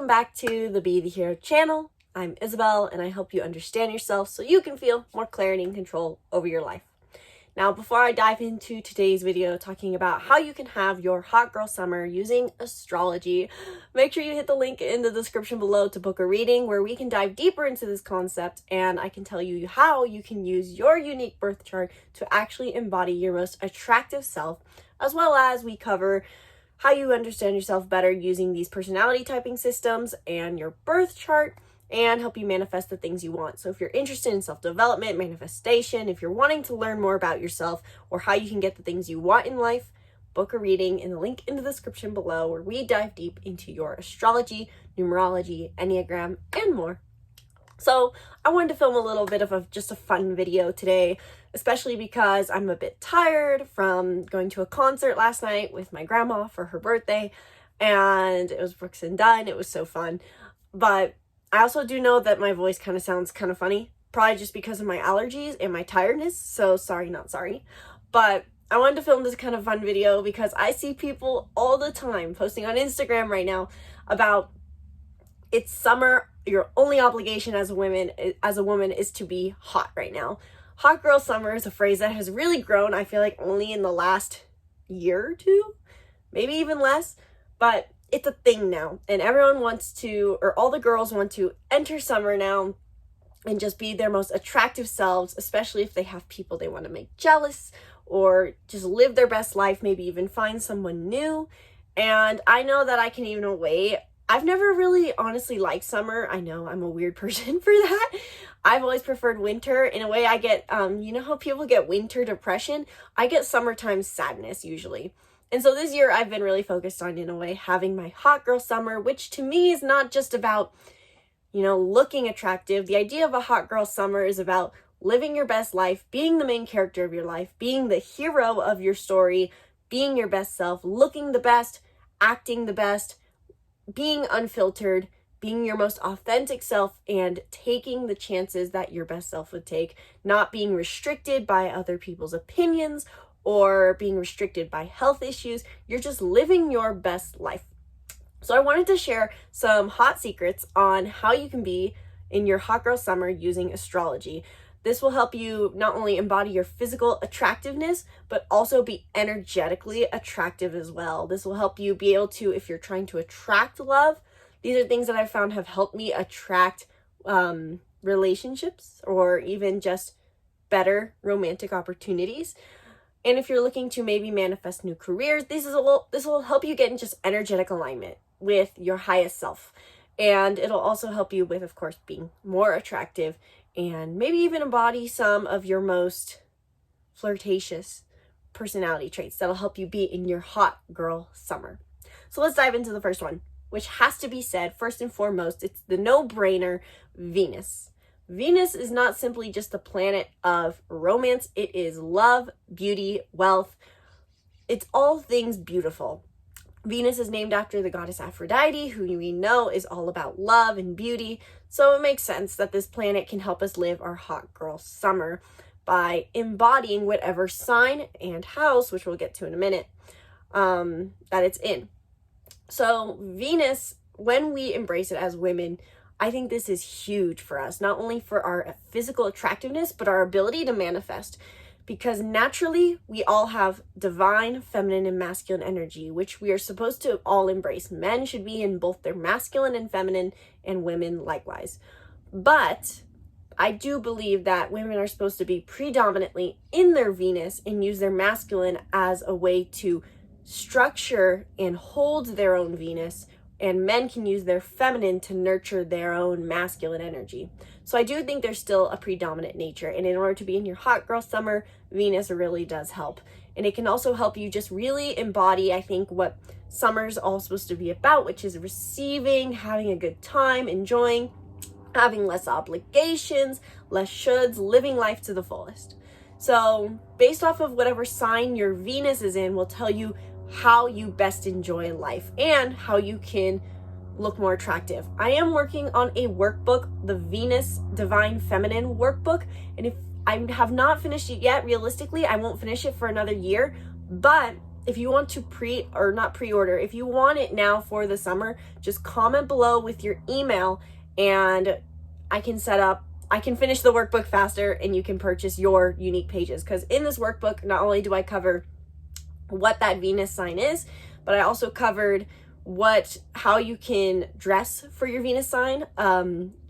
Welcome back to the Be the Hero channel. I'm Isabelle and I help you understand yourself so you can feel more clarity and control over your life. Now, before I dive into today's video talking about how you can have your hot girl summer using astrology, make sure you hit the link in the description below to book a reading where we can dive deeper into this concept and I can tell you how you can use your unique birth chart to actually embody your most attractive self, as well as we cover how you understand yourself better using these personality typing systems and your birth chart, and help you manifest the things you want. So if you're interested in self-development, manifestation, if you're wanting to learn more about yourself or how you can get the things you want in life, book a reading in the link in the description below where we dive deep into your astrology, numerology, Enneagram, and more. So I wanted to film a little bit of just a fun video today, especially because I'm a bit tired from going to a concert last night with my grandma for her birthday, and it was Brooks and Dunn. It was so fun. But I also do know that my voice kind of sounds kind of funny, probably just because of my allergies and my tiredness. So sorry, not sorry. But I wanted to film this kind of fun video because I see people all the time posting on Instagram right now about it's summer. Your only obligation as a woman is to be hot right now. Hot girl summer is a phrase that has really grown, I feel like, only in the last year or two, maybe even less, but it's a thing now, and everyone wants to, or all the girls want to enter summer now and just be their most attractive selves, especially if they have people they want to make jealous or just live their best life, maybe even find someone new. And I know that I can even wait. I've never really honestly liked summer. I know I'm a weird person for that. I've always preferred winter. In a way, I get, you know how people get winter depression? I get summertime sadness usually. And so this year I've been really focused on, in a way, having my hot girl summer, which to me is not just about, you know, looking attractive. The idea of a hot girl summer is about living your best life, being the main character of your life, being the hero of your story, being your best self, looking the best, acting the best, being unfiltered, being your most authentic self, and taking the chances that your best self would take, not being restricted by other people's opinions or being restricted by health issues. You're just living your best life. So I wanted to share some hot secrets on how you can be in your hot girl summer using astrology. This will help you not only embody your physical attractiveness, but also be energetically attractive as well. This will help you be able to, if you're trying to attract love, these are things that I've found have helped me attract relationships or even just better romantic opportunities. And if you're looking to maybe manifest new careers, this will help you get in just energetic alignment with your highest self. And it'll also help you with, of course, being more attractive and maybe even embody some of your most flirtatious personality traits that'll help you be in your hot girl summer. So let's dive into the first one, which has to be said first and foremost. It's the no-brainer, Venus. Venus is not simply just the planet of romance. It is love, beauty, wealth. It's all things beautiful. Venus is named after the goddess Aphrodite, who we know is all about love and beauty. So it makes sense that this planet can help us live our hot girl summer by embodying whatever sign and house, which we'll get to in a minute, that it's in. So Venus, when we embrace it as women, I think this is huge for us, not only for our physical attractiveness, but our ability to manifest. Because naturally, we all have divine, feminine, and masculine energy, which we are supposed to all embrace. Men should be in both their masculine and feminine, and women likewise. But I do believe that women are supposed to be predominantly in their Venus and use their masculine as a way to structure and hold their own Venus, and men can use their feminine to nurture their own masculine energy. So I do think there's still a predominant nature, and in order to be in your hot girl summer, Venus really does help. And it can also help you just really embody, I think, what summer's all supposed to be about, which is receiving, having a good time, enjoying, having less obligations, less shoulds, living life to the fullest. So based off of whatever sign your Venus is in will tell you how you best enjoy life and how you can look more attractive. I am working on a workbook, the Venus Divine Feminine workbook, and if I have not finished it yet, realistically, I won't finish it for another year, but if you want to pre-order, if you want it now for the summer, just comment below with your email and I can finish the workbook faster and you can purchase your unique pages. Because in this workbook, not only do I cover what that Venus sign is, but I also covered how you can dress for your Venus sign,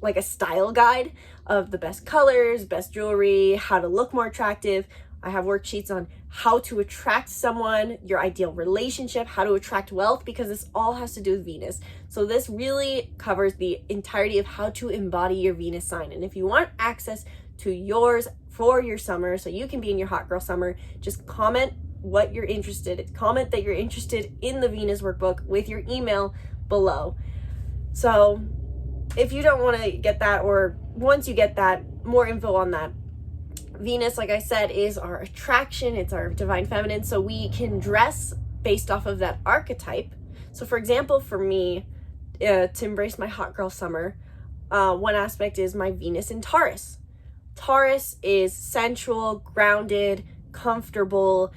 like a style guide of the best colors, best jewelry, how to look more attractive. I have worksheets on how to attract someone, your ideal relationship, how to attract wealth, because this all has to do with Venus. So this really covers the entirety of how to embody your Venus sign. And if you want access to yours for your summer, so you can be in your hot girl summer, just comment that you're interested in the Venus workbook with your email below. So if you don't want to get that, or once you get that, more info on that, Venus, like I said, is our attraction. It's our divine feminine. So we can dress based off of that archetype. So for example, for me, to embrace my hot girl summer, one aspect is my Venus in Taurus. Taurus is sensual, grounded, comfortable.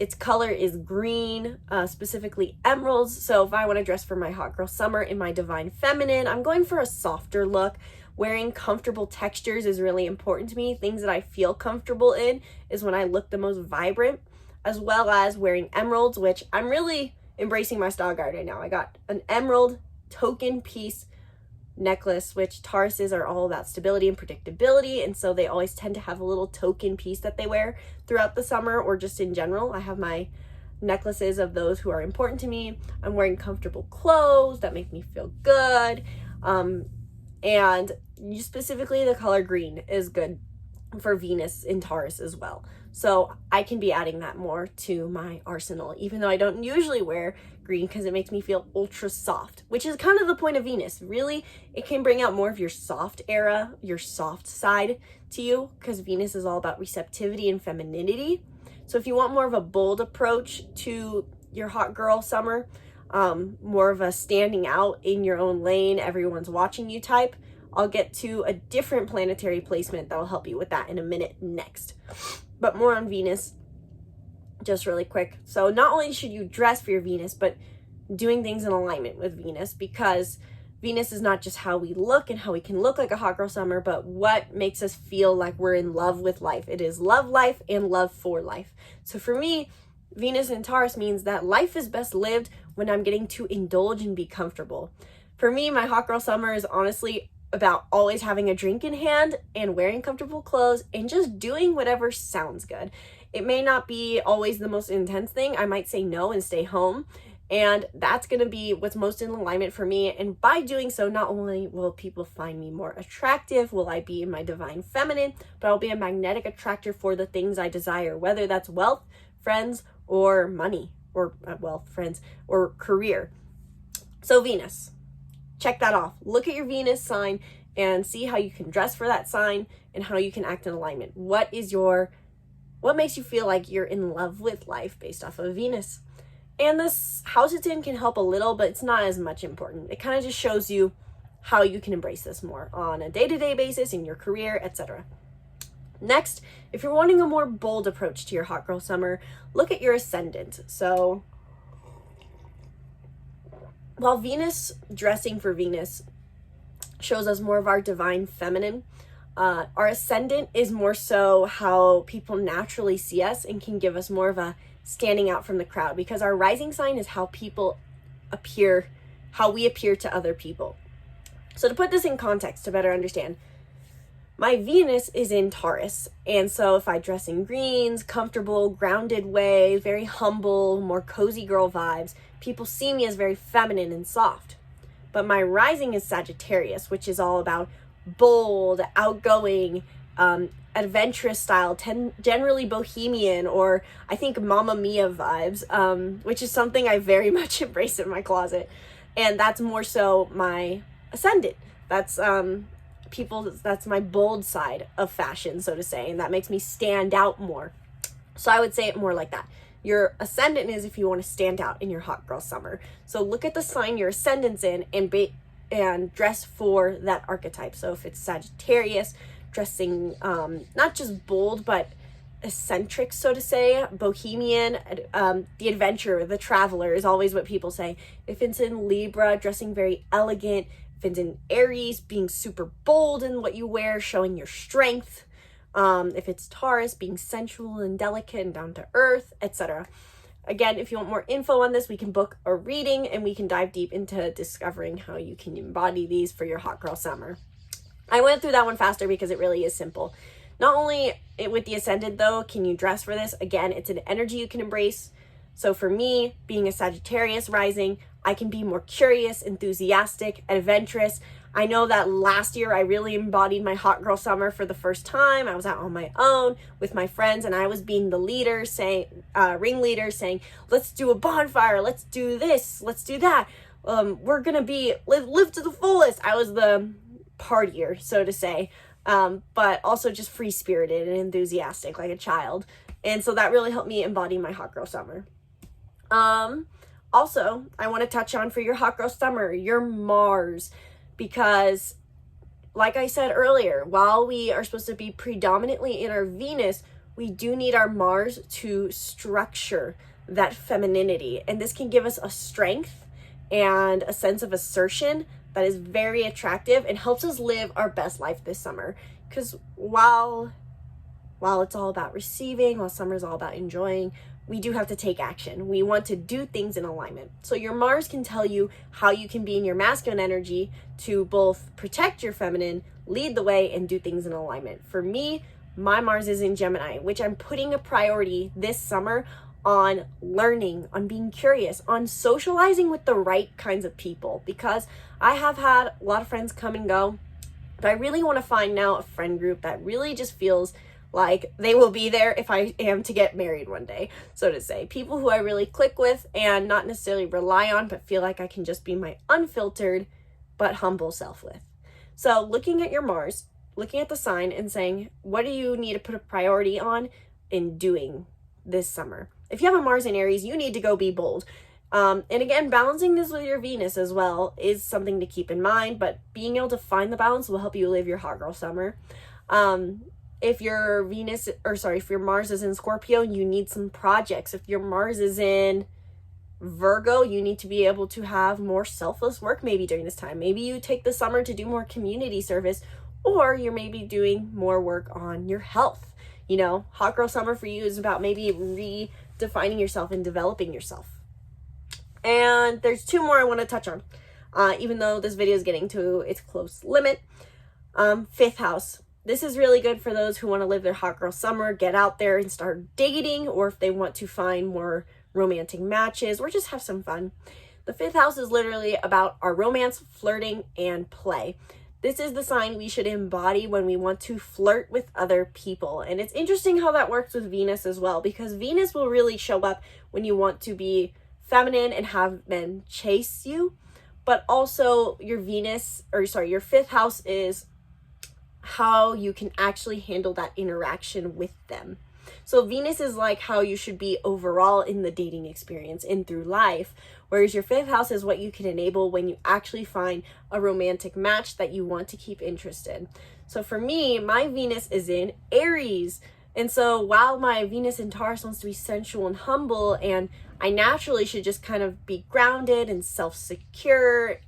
Its color is green, specifically emeralds. So if I want to dress for my hot girl summer in my divine feminine, I'm going for a softer look. Wearing comfortable textures is really important to me. Things that I feel comfortable in is when I look the most vibrant, as well as wearing emeralds, which I'm really embracing my style guide right now. I got an emerald token piece necklace, which Tauruses are all about stability and predictability, and so they always tend to have a little token piece that they wear throughout the summer or just in general. I have my necklaces of those who are important to me. I'm wearing comfortable clothes that make me feel good, and specifically the color green is good for Venus in Taurus as well. So I can be adding that more to my arsenal, even though I don't usually wear green because it makes me feel ultra soft, which is kind of the point of Venus. Really, it can bring out more of your soft era, your soft side to you, because Venus is all about receptivity and femininity. So if you want more of a bold approach to your hot girl summer, more of a standing out in your own lane, everyone's watching you type, I'll get to a different planetary placement that will help you with that in a minute next. But more on Venus, just really quick. So not only should you dress for your Venus, but doing things in alignment with Venus, because Venus is not just how we look and how we can look like a hot girl summer, but what makes us feel like we're in love with life. It is love life and love for life. So for me, Venus in Taurus means that life is best lived when I'm getting to indulge and be comfortable. For me, my hot girl summer is honestly about always having a drink in hand and wearing comfortable clothes and just doing whatever sounds good. It may not be always the most intense thing. I might say no and stay home. And that's going to be what's most in alignment for me. And by doing so, not only will people find me more attractive, will I be in my divine feminine, but I'll be a magnetic attractor for the things I desire, whether that's wealth, friends, or money, or friends, or career. So Venus, check that off. Look at your Venus sign and see how you can dress for that sign and how you can act in alignment. What makes you feel like you're in love with life based off of Venus? And this house it's in can help a little, but it's not as much important. It kind of just shows you how you can embrace this more on a day-to-day basis in your career, etc. Next, if you're wanting a more bold approach to your hot girl summer, look at your ascendant. So while Venus, dressing for Venus, shows us more of our divine feminine, our ascendant is more so how people naturally see us and can give us more of a standing out from the crowd, because our rising sign is how people appear, how we appear to other people. So to put this in context to better understand, my Venus is in Taurus, and so if I dress in greens, comfortable, grounded way, very humble, more cozy girl vibes, people see me as very feminine and soft. But my rising is Sagittarius, which is all about bold, outgoing, adventurous style, generally bohemian, or I think Mamma Mia vibes, which is something I very much embrace in my closet. And that's more so my ascendant. That's that's my bold side of fashion, so to say, and that makes me stand out more. So I would say it more like that. Your ascendant is if you want to stand out in your hot girl summer. So look at the sign your ascendant's in and dress for that archetype. So if it's Sagittarius, dressing not just bold, but eccentric, so to say, bohemian, the adventurer, the traveler is always what people say. If it's in Libra, dressing very elegant. If it's in Aries, being super bold in what you wear, showing your strength. If it's Taurus, being sensual and delicate and down to earth, etc. Again, if you want more info on this, we can book a reading and we can dive deep into discovering how you can embody these for your hot girl summer. I went through that one faster because it really is simple. Not only with the Ascendant though, can you dress for this? Again, it's an energy you can embrace. So for me, being a Sagittarius rising, I can be more curious, enthusiastic, adventurous. I know that last year I really embodied my hot girl summer for the first time. I was out on my own with my friends and I was being the leader, ringleader, saying, let's do a bonfire, let's do this, let's do that. We're gonna live to the fullest. I was the partier, so to say, but also just free-spirited and enthusiastic like a child. And so that really helped me embody my hot girl summer. Also, I want to touch on for your hot girl summer, your Mars, because like I said earlier, while we are supposed to be predominantly in our Venus, we do need our Mars to structure that femininity. And this can give us a strength and a sense of assertion that is very attractive and helps us live our best life this summer. Because while it's all about receiving, while summer is all about enjoying, we do have to take action. We want to do things in alignment. So your Mars can tell you how you can be in your masculine energy to both protect your feminine, lead the way, and do things in alignment. For me, my Mars is in Gemini, which I'm putting a priority this summer on learning, on being curious, on socializing with the right kinds of people, because I have had a lot of friends come and go, but I really want to find now a friend group that really just feels like they will be there if I am to get married one day, so to say. People who I really click with and not necessarily rely on, but feel like I can just be my unfiltered but humble self with. So looking at your Mars, looking at the sign and saying, what do you need to put a priority on in doing this summer? If you have a Mars in Aries, you need to go be bold. And again, balancing this with your Venus as well is something to keep in mind, but being able to find the balance will help you live your hot girl summer. If your Mars is in Scorpio, you need some projects. If your Mars is in Virgo, you need to be able to have more selfless work maybe during this time. Maybe you take the summer to do more community service, or you're maybe doing more work on your health. You know, hot girl summer for you is about maybe redefining yourself and developing yourself. And there's two more I want to touch on, even though this video is getting to its close limit. Fifth house. This is really good for those who want to live their hot girl summer, get out there and start dating, or if they want to find more romantic matches or just have some fun. The fifth house is literally about our romance, flirting, and play. This is the sign we should embody when we want to flirt with other people. And it's interesting how that works with Venus as well, because Venus will really show up when you want to be feminine and have men chase you. But also your your fifth house is how you can actually handle that interaction with them. So Venus is like how you should be overall in the dating experience and through life, whereas your fifth house is what you can enable when you actually find a romantic match that you want to keep interested. So for me, my Venus is in Aries. And so while my Venus in Taurus wants to be sensual and humble, and I naturally should just kind of be grounded and self-secure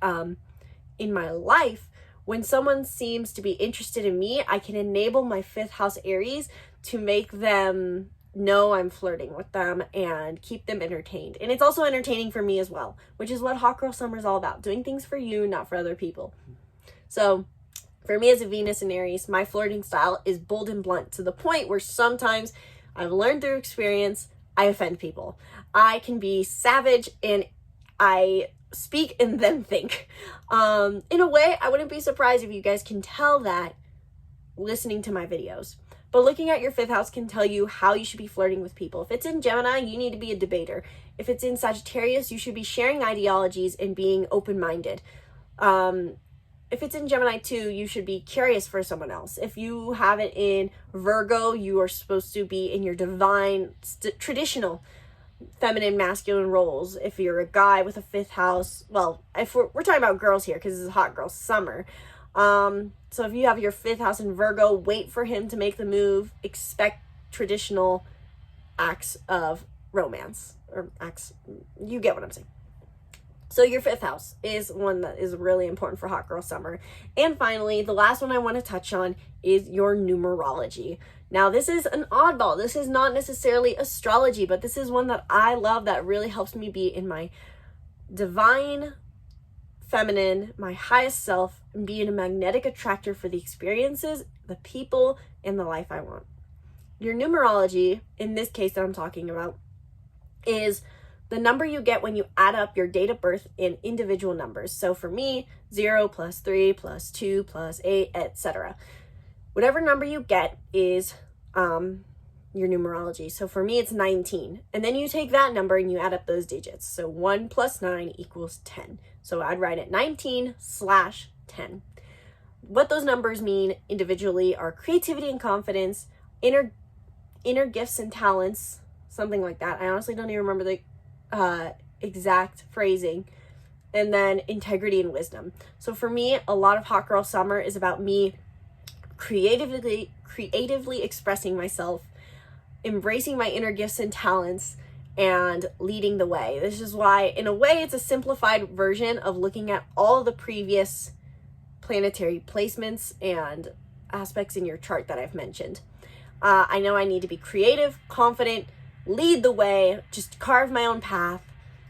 in my life, when someone seems to be interested in me, I can enable my fifth house Aries to make them know I'm flirting with them and keep them entertained. And it's also entertaining for me as well, which is what hot girl summer is all about. Doing things for you, not for other people. So for me as a Venus in Aries, my flirting style is bold and blunt to the point where sometimes I've learned through experience, I offend people. I can be savage and I speak and then think. In a way, I wouldn't be surprised if you guys can tell that listening to my videos. But looking at your fifth house can tell you how you should be flirting with people. If it's in Gemini, you need to be a debater. If it's in Sagittarius, you should be sharing ideologies and being open-minded. If it's in Gemini too, you should be curious for someone else. If you have it in Virgo, you are supposed to be in your divine, traditional feminine masculine roles. If you're a guy with a fifth house, well, if we're talking about girls here because this is hot girl summer, so if you have your fifth house in Virgo, wait for him to make the move, expect traditional acts of romance, or acts, you get what I'm saying. So your 5th house is one that is really important for hot girl summer. And finally, the last one I want to touch on is your numerology. Now, this is an oddball. This is not necessarily astrology, but this is one that I love that really helps me be in my divine feminine, my highest self, and be a magnetic attractor for the experiences, the people, and the life I want. Your numerology, in this case that I'm talking about, is the number you get when you add up your date of birth in individual numbers. So for me, 0 plus 3 plus 2 plus 8, etc. Whatever number you get is your numerology. So for me, it's 19. And then you take that number and you add up those digits. So 1 plus 9 equals 10. So I'd write it 19/10. What those numbers mean individually are creativity and confidence, inner gifts and talents, something like that. I honestly don't even remember the exact phrasing. And then integrity and wisdom. So for me, a lot of hot girl summer is about me creatively expressing myself, embracing my inner gifts and talents, and leading the way. This is why, in a way, it's a simplified version of looking at all the previous planetary placements and aspects in your chart that I've mentioned. I know I need to be creative, confident, lead the way, just carve my own path,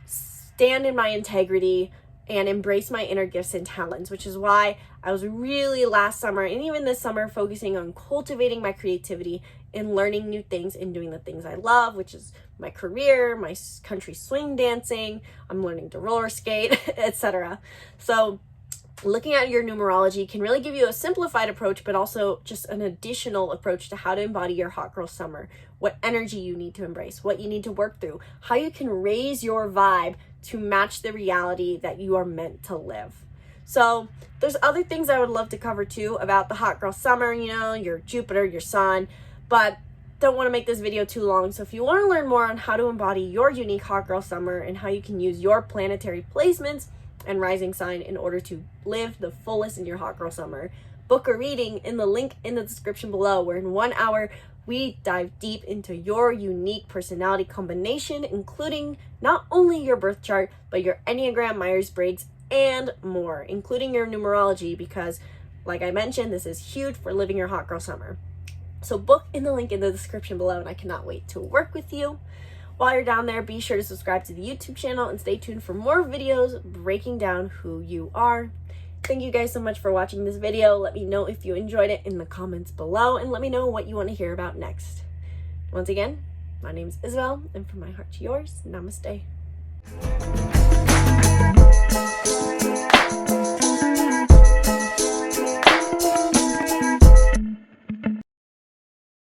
stand in my integrity, and embrace my inner gifts and talents, which is why I was really last summer and even this summer focusing on cultivating my creativity and learning new things and doing the things I love, which is my career, my country swing dancing, I'm learning to roller skate, etc. So looking at your numerology can really give you a simplified approach, but also just an additional approach to how to embody your hot girl summer, what energy you need to embrace, what you need to work through, how you can raise your vibe to match the reality that you are meant to live. So there's other things I would love to cover too about the hot girl summer, you know, your Jupiter, your sun, but don't want to make this video too long. So if you want to learn more on how to embody your unique hot girl summer and how you can use your planetary placements and rising sign in order to live the fullest in your hot girl summer, book a reading in the link in the description below, where in 1 hour we dive deep into your unique personality combination, including not only your birth chart, but your Enneagram, Myers-Briggs, and more, including your numerology, because like I mentioned, this is huge for living your hot girl summer. So book in the link in the description below, and I cannot wait to work with you. While you're down there, be sure to subscribe to the YouTube channel and stay tuned for more videos breaking down who you are. Thank you guys so much for watching this video. Let me know if you enjoyed it in the comments below, and let me know what you want to hear about next. Once again, my name is Isabelle, and from my heart to yours, namaste.